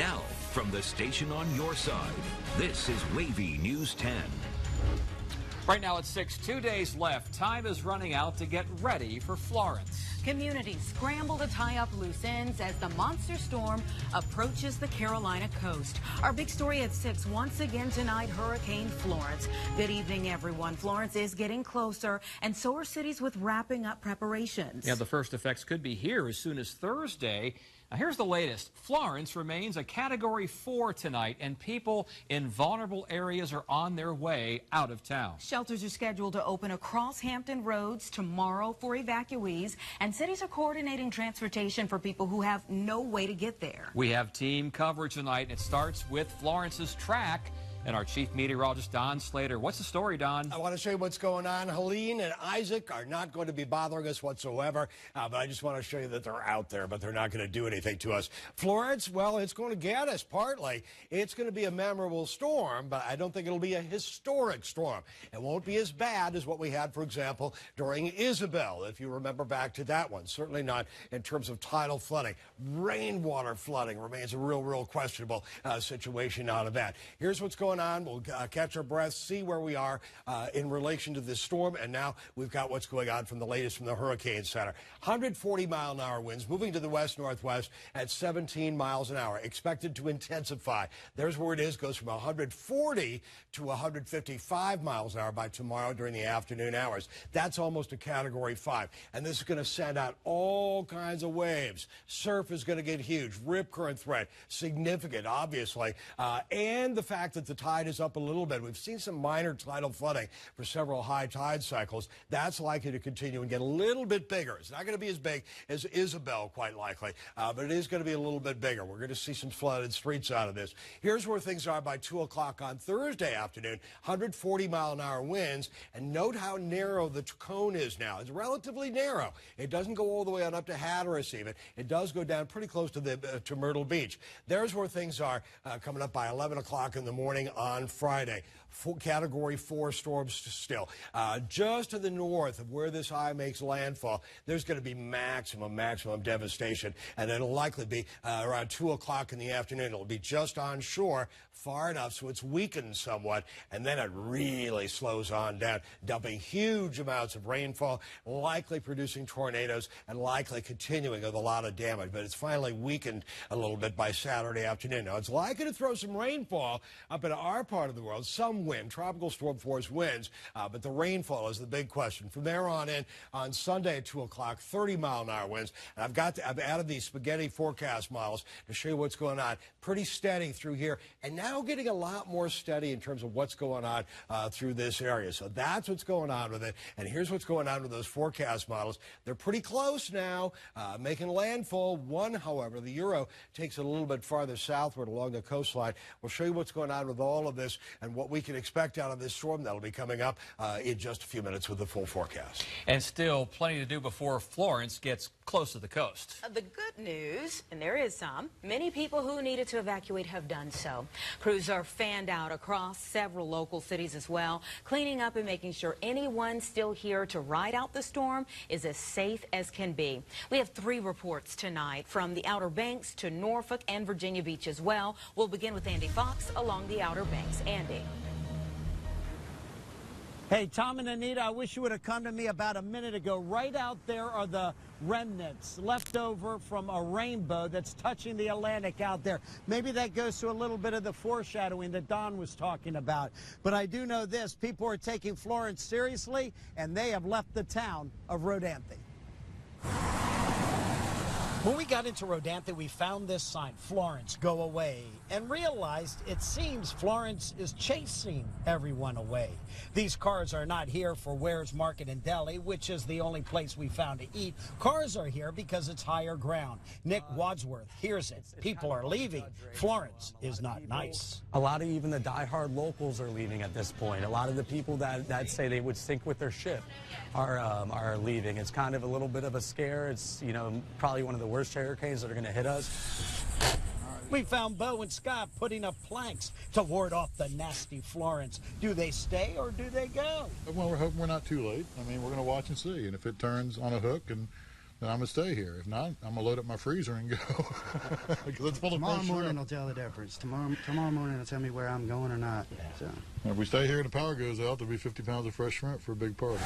Now, from the station on your side, this is WAVY News 10. Right now it's 6, 2 days left. Time is running out to get ready for Florence. Communities scramble to tie up loose ends as the monster storm approaches the Carolina coast. Our big story at 6, once again tonight, Hurricane Florence. Good evening, everyone. Florence is getting closer, and so are cities with wrapping up preparations. Yeah, the first effects could be here as soon as Thursday. Now, here's the latest. Florence remains a Category 4 tonight, and people in vulnerable areas are on their way out of town. Shelters are scheduled to open across Hampton roads tomorrow for evacuees, and cities are coordinating transportation for people who have no way to get there. We have team coverage tonight, and it starts with Florence's track. And our chief meteorologist, Don Slater. What's the story, Don? I want to show you what's going on. Helene and Isaac are not going to be bothering us whatsoever, but I just want to show you that they're out there, but they're not going to do anything to us. Florence, well, it's going to get us partly. It's going to be a memorable storm, but I don't think it'll be a historic storm. It won't be as bad as what we had, for example, during Isabel, if you remember back to that one. Certainly not in terms of tidal flooding. Rainwater flooding remains a real questionable situation out of that. Here's what's going on. We'll catch our breath, see where we are in relation to this storm, and now we've got what's going on from the latest from the Hurricane Center. 140-mile-an-hour winds moving to the west-northwest at 17 miles an hour, expected to intensify. There's where it is, goes from 140 to 155 miles an hour by tomorrow during the afternoon hours. That's almost a Category 5, and this is going to send out all kinds of waves. Surf is going to get huge, rip current threat, significant, obviously, and the fact that the tide is up a little bit. We've seen some minor tidal flooding for several high tide cycles. That's likely to continue and get a little bit bigger. It's not going to be as big as Isabel, quite likely, but it is going to be a little bit bigger. We're going to see some flooded streets out of this. Here's where things are by 2 o'clock on Thursday afternoon. 140-mile-an-hour winds, and note how narrow the cone is now. It's relatively narrow. It doesn't go all the way on up to Hatteras even. It does go down pretty close to Myrtle Beach. There's where things are coming up by 11 o'clock in the morning on Friday. Category 4 storms still. Just to the north of where this eye makes landfall, there's going to be maximum devastation, and it'll likely be around 2 o'clock in the afternoon. It'll be just on shore, far enough so it's weakened somewhat, and then it really slows on down, dumping huge amounts of rainfall, likely producing tornadoes, and likely continuing with a lot of damage. But it's finally weakened a little bit by Saturday afternoon. Now, it's likely to throw some rainfall up in our part of the world, some wind, tropical storm force winds, but the rainfall is the big question. From there on in, on Sunday at 2 o'clock, 30-mile-an-hour winds. And I've added these spaghetti forecast models to show you what's going on. Pretty steady through here, and now getting a lot more steady in terms of what's going on through this area. So that's what's going on with it. And here's what's going on with those forecast models. They're pretty close now, making landfall. One, however, the Euro takes it a little bit farther southward along the coastline. We'll show you what's going on with all of this and what we can expect out of this storm. That'll be coming up in just a few minutes with the full forecast. And still plenty to do before Florence gets close to the coast. The good news, and there is some, many people who needed to evacuate have done so. Crews are fanned out across several local cities as well, cleaning up and making sure anyone still here to ride out the storm is as safe as can be. We have 3 reports tonight from the Outer Banks to Norfolk and Virginia Beach as well. We'll begin with Andy Fox along the Outer Banks. Andy. Hey, Tom and Anita, I wish you would have come to me about a minute ago. Right out there are the remnants left over from a rainbow that's touching the Atlantic out there. Maybe that goes to a little bit of the foreshadowing that Don was talking about. But I do know this, people are taking Florence seriously, and they have left the town of Rodanthe. When we got into Rodanthe, we found this sign, Florence, go away, and realized it seems Florence is chasing everyone away. These cars are not here for Ware's Market and Deli, which is the only place we found to eat. Cars are here because it's higher ground. Nick Wadsworth hears it. People are leaving. Florence is not nice. A lot of even the diehard locals are leaving at this point. A lot of the people that say they would sink with their ship are leaving. It's kind of a little bit of a scare. It's, you know, probably one of the worst hurricanes that are going to hit us. We found Bo and Scott putting up planks to ward off the nasty Florence. Do they stay or do they go? Well, we're hoping we're not too late. I mean, we're going to watch and see. And if it turns on a hook and then I'm going to stay here. If not, I'm going to load up my freezer and go. Because it's full of Tomorrow fresh morning shrimp. will tell the difference. Tomorrow morning will tell me where I'm going or not. So. If we stay here and the power goes out, there'll be 50 pounds of fresh shrimp for a big party.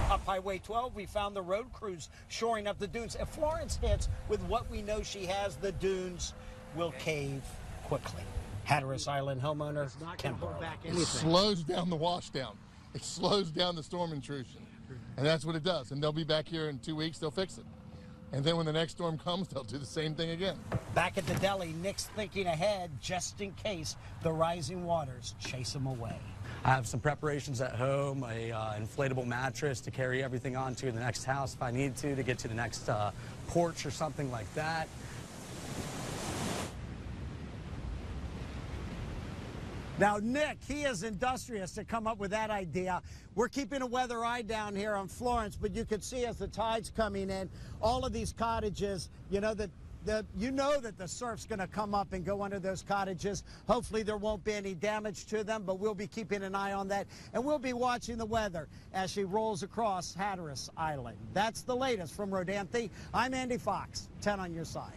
Up Highway 12, we found the road crews shoring up the dunes. If Florence hits with what we know she has, the dunes will cave quickly. Hatteras Island homeowner Ken Barlow. It slows down the washdown. It slows down the storm intrusion. And that's what it does. And they'll be back here in 2 weeks. They'll fix it. And then when the next storm comes, they'll do the same thing again. Back at the deli, Nick's thinking ahead just in case the rising waters chase them away. I have some preparations at home, a inflatable mattress to carry everything onto the next house if I need to get to the next porch or something like that. Now, Nick, he is industrious to come up with that idea. We're keeping a weather eye down here on Florence, but you can see as the tide's coming in, all of these cottages, you know that the surf's going to come up and go under those cottages. Hopefully there won't be any damage to them, but we'll be keeping an eye on that, and we'll be watching the weather as she rolls across Hatteras Island. That's the latest from Rodanthe. I'm Andy Fox, 10 on your side.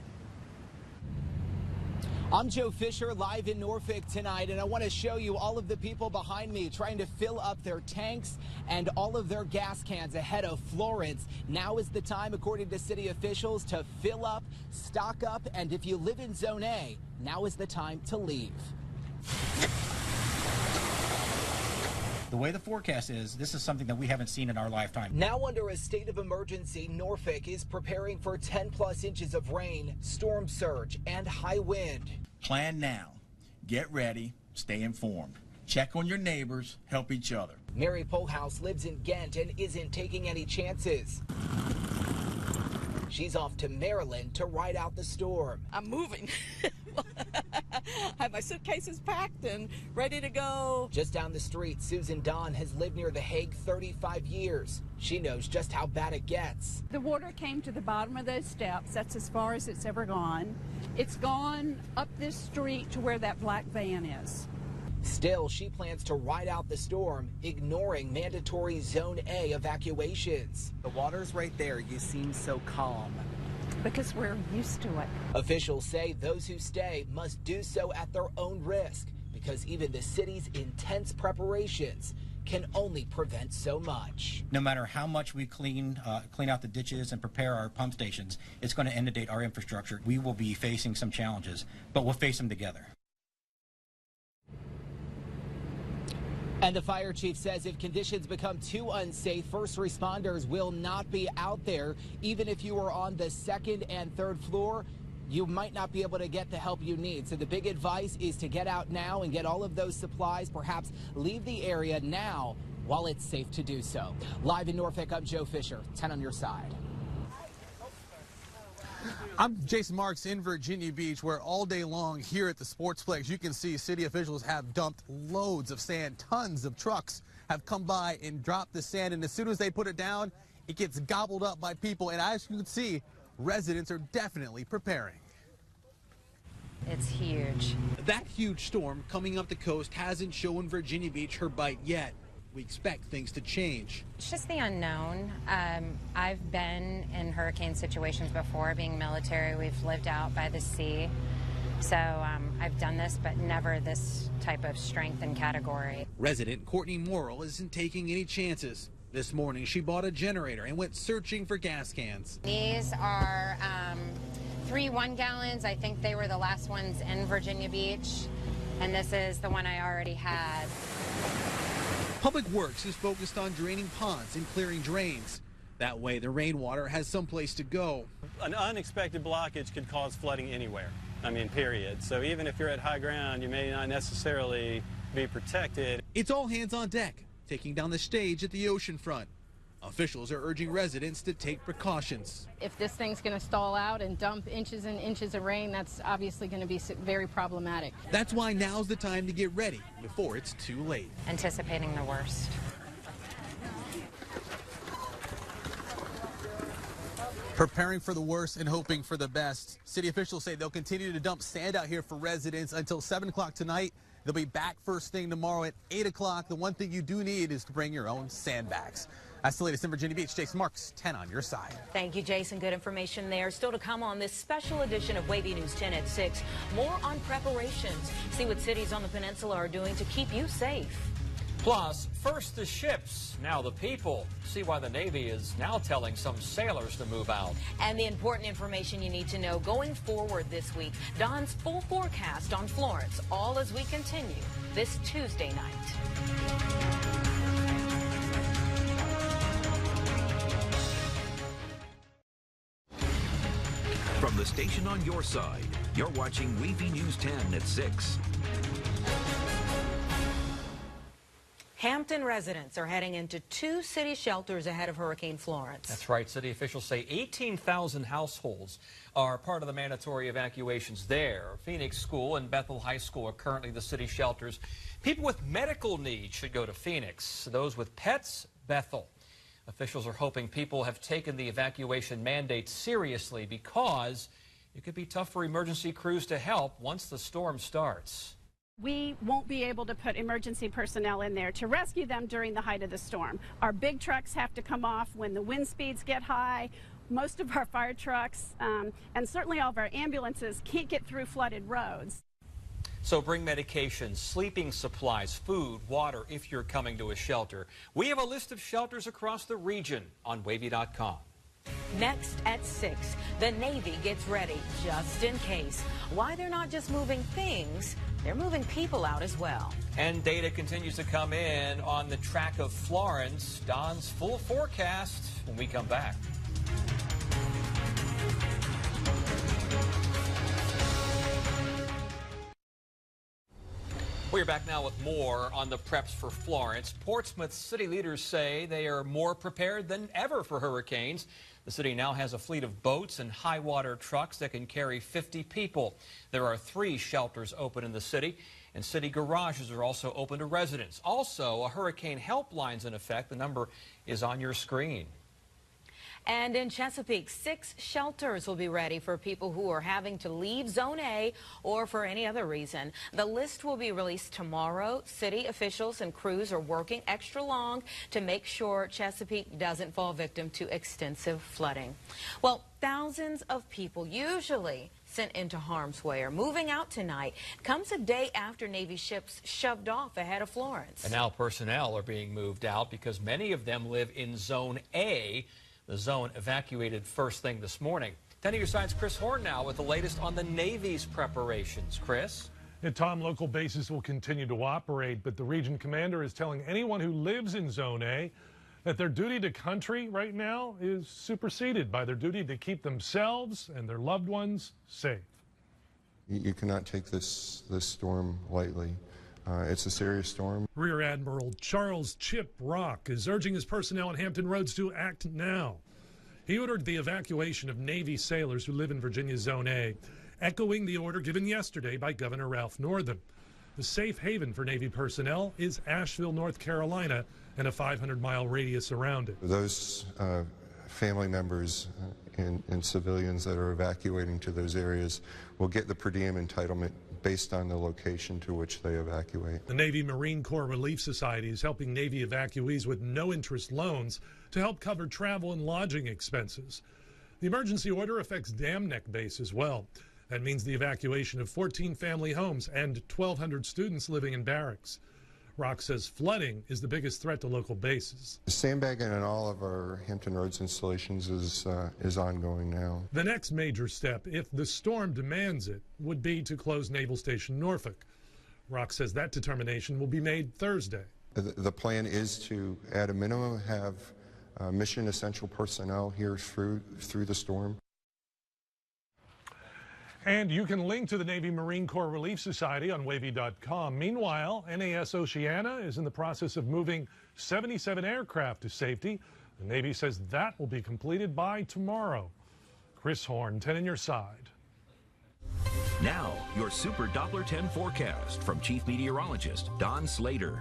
I'm Joe Fisher, live in Norfolk tonight, and I want to show you all of the people behind me trying to fill up their tanks and all of their gas cans ahead of Florence. Now is the time, according to city officials, to fill up, stock up, and if you live in Zone A, now is the time to leave. The way the forecast is, this is something that we haven't seen in our lifetime. Now under a state of emergency, Norfolk is preparing for 10+ inches of rain, storm surge, and high wind. Plan now. Get ready. Stay informed. Check on your neighbors. Help each other. Mary Polhouse lives in Ghent and isn't taking any chances. She's off to Maryland to ride out the storm. I'm moving. I have my suitcases packed and ready to go. Just down the street, Susan Don has lived near The Hague 35 years. She knows just how bad it gets. The water came to the bottom of those steps. That's as far as it's ever gone. It's gone up this street to where that black van is. Still, she plans to ride out the storm, ignoring mandatory Zone A evacuations. The water's right there. You seem so calm. Because we're used to it. Officials say those who stay must do so at their own risk, because even the city's intense preparations can only prevent so much. No matter how much we clean out the ditches and prepare our pump stations, it's going to inundate our infrastructure. We will be facing some challenges, but we'll face them together. And the fire chief says if conditions become too unsafe, first responders will not be out there. Even if you are on the 2nd and 3rd floor, you might not be able to get the help you need. So the big advice is to get out now and get all of those supplies, perhaps leave the area now while it's safe to do so. Live in Norfolk, I'm Joe Fisher, 10 on your side. I'm Jason Marks in Virginia Beach, where all day long here at the Sportsplex, you can see city officials have dumped loads of sand. Tons of trucks have come by and dropped the sand, and as soon as they put it down, it gets gobbled up by people. And as you can see, residents are definitely preparing. It's huge. That huge storm coming up the coast hasn't shown Virginia Beach her bite yet. We expect things to change. It's just the unknown. I've been in hurricane situations before. Being military, we've lived out by the sea. So I've done this, but never this type of strength and category. Resident Courtney Morrill isn't taking any chances. This morning, she bought a generator and went searching for gas cans. These are 3 1-gallons. I think they were the last ones in Virginia Beach. And this is the one I already had. Public Works is focused on draining ponds and clearing drains. That way, the rainwater has someplace to go. An unexpected blockage could cause flooding anywhere. I mean, period. So even if you're at high ground, you may not necessarily be protected. It's all hands on deck, taking down the stage at the oceanfront. Officials are urging residents to take precautions. If this thing's going to stall out and dump inches and inches of rain, that's obviously going to be very problematic. That's why now's the time to get ready before it's too late. Anticipating the worst. Preparing for the worst and hoping for the best. City officials say they'll continue to dump sand out here for residents until 7 o'clock tonight. They'll be back first thing tomorrow at 8 o'clock. The one thing you do need is to bring your own sandbags. That's the latest in Virginia Beach. Jason Marks, 10 on your side. Thank you, Jason. Good information there. Still to come on this special edition of WAVY News 10 at 6. More on preparations. See what cities on the peninsula are doing to keep you safe. Plus, first the ships, now the people. See why the Navy is now telling some sailors to move out. And the important information you need to know going forward this week. Don's full forecast on Florence, all as we continue this Tuesday night. From the station on your side, you're watching WAVY News 10 at 6. Hampton residents are heading into 2 city shelters ahead of Hurricane Florence. That's right. City officials say 18,000 households are part of the mandatory evacuations there. Phoenix School and Bethel High School are currently the city shelters. People with medical needs should go to Phoenix. Those with pets, Bethel. Officials are hoping people have taken the evacuation mandate seriously because it could be tough for emergency crews to help once the storm starts. We won't be able to put emergency personnel in there to rescue them during the height of the storm. Our big trucks have to come off when the wind speeds get high. Most of our fire trucks and certainly all of our ambulances can't get through flooded roads. So bring medications, sleeping supplies, food, water if you're coming to a shelter. We have a list of shelters across the region on WAVY.com. Next at 6, the Navy gets ready just in case. Why they're not just moving things, they're moving people out as well. And data continues to come in on the track of Florence. Don's full forecast when we come back. We're back now with more on the preps for Florence. Portsmouth city leaders say they are more prepared than ever for hurricanes. The city now has a fleet of boats and high water trucks that can carry 50 people. There are 3 shelters open in the city, and city garages are also open to residents. Also, a hurricane helpline's in effect. The number is on your screen. And in Chesapeake, 6 shelters will be ready for people who are having to leave Zone A or for any other reason. The list will be released tomorrow. City officials and crews are working extra long to make sure Chesapeake doesn't fall victim to extensive flooding. Well, thousands of people usually sent into harm's way are moving out tonight. Comes a day after Navy ships shoved off ahead of Florence. And now personnel are being moved out because many of them live in Zone A. The zone evacuated first thing this morning. 10 of your side's Chris Horn now with the latest on the Navy's preparations. Chris? And Tom, local bases will continue to operate, but the region commander is telling anyone who lives in Zone A that their duty to country right now is superseded by their duty to keep themselves and their loved ones safe. You cannot take this storm lightly. It's a serious storm. Rear Admiral Charles Chip Rock is urging his personnel on Hampton Roads to act now. He ordered the evacuation of Navy sailors who live in Virginia's Zone A, echoing the order given yesterday by Governor Ralph Northam. The safe haven for Navy personnel is Asheville, North Carolina, and a 500-mile radius around it. Those family members and civilians that are evacuating to those areas will get the per diem entitlement based on the location to which they evacuate. The Navy Marine Corps Relief Society is helping Navy evacuees with no-interest loans to help cover travel and lodging expenses. The emergency order affects Dam Neck Base as well. That means the evacuation of 14 family homes and 1,200 students living in barracks. Rock says flooding is the biggest threat to local bases. Sandbagging on all of our Hampton Roads installations is ongoing now. The next major step, if the storm demands it, would be to close Naval Station Norfolk. Rock says that determination will be made Thursday. The plan is to, at a minimum, have mission essential personnel here through the storm. And you can link to the Navy Marine Corps Relief Society on WAVY.com. Meanwhile, NAS Oceana is in the process of moving 77 aircraft to safety. The Navy says that will be completed by tomorrow. Chris Horn, 10 on your side. Now, your Super Doppler 10 forecast from Chief Meteorologist Don Slater.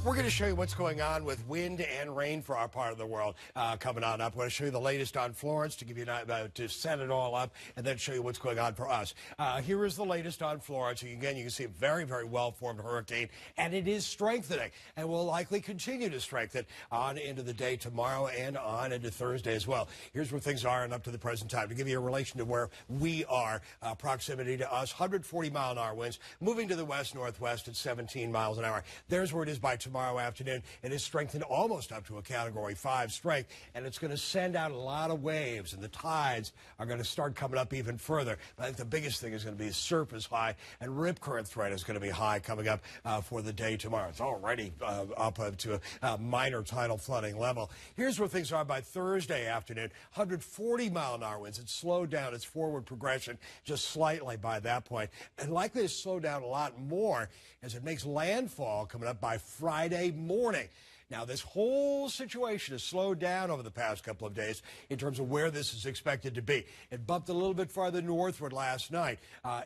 We're going to show you what's going on with wind and rain for our part of the world coming on up. I'm going to show you the latest on Florence to give you to set it all up, and then show you what's going on for us. Here is the latest on Florence. Again, you can see a very, very well-formed hurricane, and it is strengthening, and will likely continue to strengthen on into the day tomorrow and on into Thursday as well. Here's where things are and up to the present time. To give you a relation to where we are, proximity to us, 140-mile-an-hour winds, moving to the west-northwest at 17 miles an hour. There's where it is by tomorrow afternoon. It is strengthened almost up to a Category 5 strength, and it's going to send out a lot of waves, and the tides are going to start coming up even further. But I think the biggest thing is going to be surface high, and rip current threat is going to be high coming up for the day tomorrow. It's already up to a minor tidal flooding level. Here's where things are by Thursday afternoon. 140-mile-an-hour winds. It's slowed down its forward progression just slightly by that point, and likely to slow down a lot more as it makes landfall coming up by Friday morning. Now, this whole situation has slowed down over the past couple of days in terms of where this is expected to be. It bumped a little bit farther northward last night,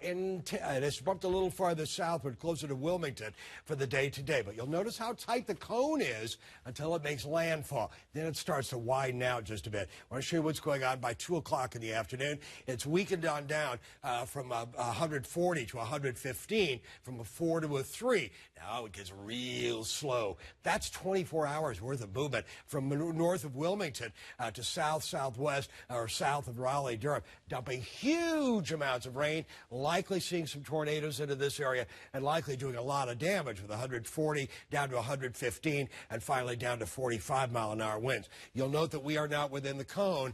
and it's bumped a little farther southward, closer to Wilmington for the day today. But you'll notice how tight the cone is until it makes landfall. Then it starts to widen out just a bit. I want to show you what's going on by 2 o'clock in the afternoon. It's weakened on down from 140 to 115, from a 4 to a 3. Now it gets real slow. That's 24 hours worth of movement from north of Wilmington to southwest or south of Raleigh-Durham, dumping huge amounts of rain, likely seeing some tornadoes into this area, and likely doing a lot of damage with 140 down to 115 and finally down to 45-mile-an-hour winds. You'll note that we are not within the cone.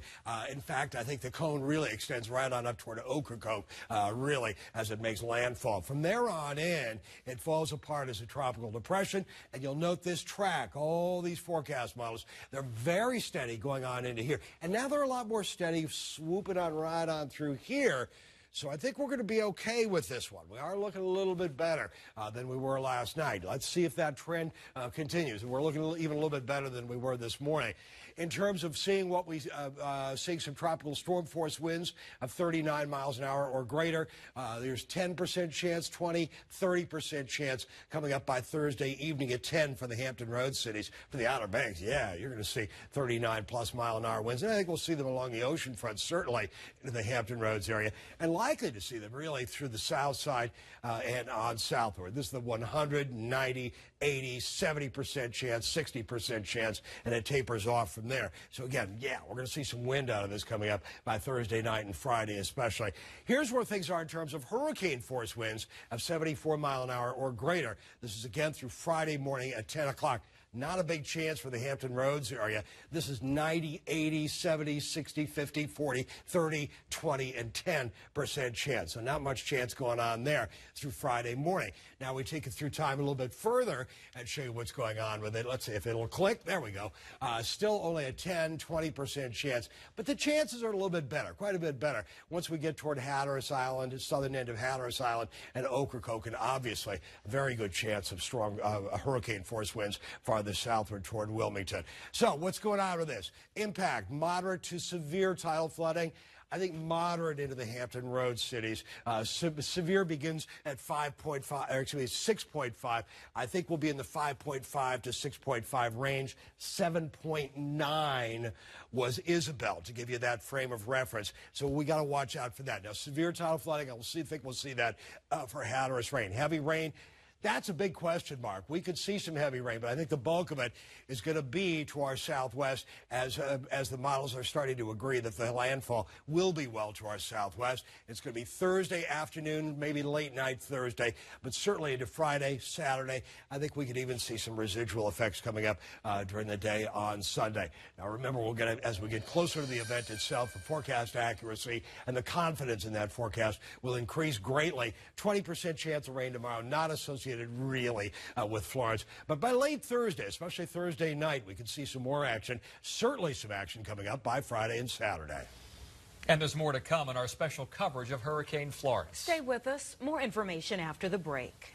In fact, I think the cone really extends right on up toward Ocracoke, really, as it makes landfall. From there on in, it falls apart as a tropical depression, and you'll note this track, all these forecast models, they're very steady going on into here. And now they're a lot more steady, swooping on right on through here. So I think we're going to be okay with this one. We are looking a little bit better than we were last night. Let's see if that trend continues. And we're looking even a little bit better than we were this morning. In terms of seeing what we seeing some tropical storm force winds of 39 miles an hour or greater. There's 10% chance, 20, 30% chance coming up by Thursday evening at 10 for the Hampton Roads cities. For the Outer Banks, yeah, you're going to see 39+ mile-an-hour winds. And I think we'll see them along the ocean front, certainly in the Hampton Roads area, and likely to see them really through the south side and on southward. This is the 100, 90, 80, 70% chance, 60% chance, and it tapers off from there. So again, yeah, we're going to see some wind out of this coming up by Thursday night and Friday especially. Here's where things are in terms of hurricane force winds of 74 mile an hour or greater. This is again through Friday morning at 10 o'clock. Not a big chance for the Hampton Roads area. This is 90, 80, 70, 60, 50, 40, 30, 20, and 10% chance. So not much chance going on there through Friday morning. Now we take it through time a little bit further and show you what's going on with it. Let's see if it'll click. There we go. Still only a 10, 20% chance. But the chances are a little bit better, quite a bit better, once we get toward Hatteras Island, the southern end of Hatteras Island, and Ocracoke, and obviously a very good chance of strong hurricane force winds farther southward toward Wilmington. So what's going on with this? Impact, moderate to severe tidal flooding. I think moderate into the Hampton Roads cities. Severe begins at 5.5, or actually 6.5. I think we'll be in the 5.5 to 6.5 range. 7.9 was Isabel, to give you that frame of reference. So we got to watch out for that. Now, severe tidal flooding, I think we'll see that for Hatteras rain. Heavy rain. That's a big question mark. We could see some heavy rain, but I think the bulk of it is going to be to our southwest as the models are starting to agree that the landfall will be well to our southwest. It's going to be Thursday afternoon, maybe late night Thursday, but certainly into Friday, Saturday. I think we could even see some residual effects coming up during the day on Sunday. Now, remember, we're going to, as we get closer to the event itself, the forecast accuracy and the confidence in that forecast will increase greatly. 20% chance of rain tomorrow, not associated really with Florence. But by late Thursday, especially Thursday night, we could see some more action, certainly some action coming up by Friday and Saturday. And there's more to come in our special coverage of Hurricane Florence. Stay with us. More information after the break.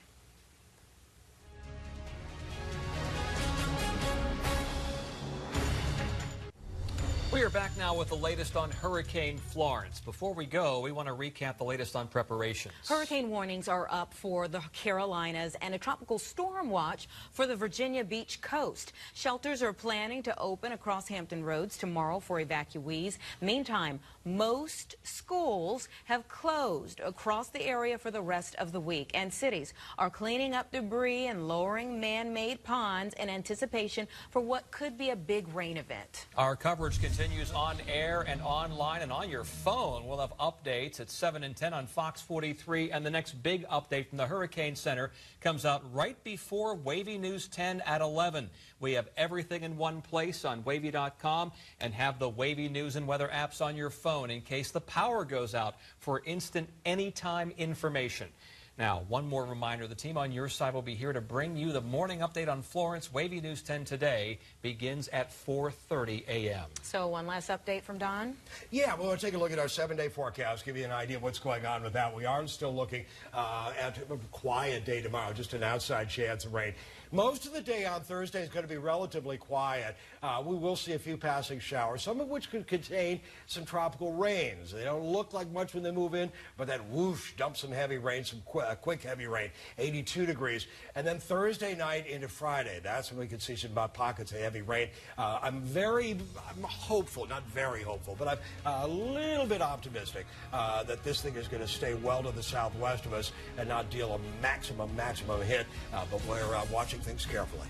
We are back now with the latest on Hurricane Florence. Before we go, we want to recap the latest on preparations. Hurricane warnings are up for the Carolinas and a tropical storm watch for the Virginia Beach coast. Shelters are planning to open across Hampton Roads tomorrow for evacuees. Meantime, most schools have closed across the area for the rest of the week, and cities are cleaning up debris and lowering man-made ponds in anticipation for what could be a big rain event. Our coverage continues on air and online and on your phone. We'll have updates at 7 and 10 on Fox 43, and the next big update from the Hurricane Center comes out right before WAVY News 10 at 11. We have everything in one place on WAVY.com and have the WAVY News and Weather apps on your phone in case the power goes out for instant anytime information. Now, one more reminder, the team on your side will be here to bring you the morning update on Florence. WAVY News 10 today begins at 4:30 a.m. So one last update from Don? Yeah, we'll take a look at our 7-day forecast, give you an idea of what's going on with that. We are still looking at a quiet day tomorrow, just an outside chance of rain. Most of the day on Thursday is going to be relatively quiet. We will see a few passing showers, some of which could contain some tropical rains. They don't look like much when they move in, but that whoosh dumps some heavy rain, some quick heavy rain, 82 degrees. And then Thursday night into Friday, that's when we can see some pockets of heavy rain. I'm hopeful, not very hopeful, but I'm a little bit optimistic that this thing is going to stay well to the southwest of us and not deal a maximum hit. But we're watching things carefully.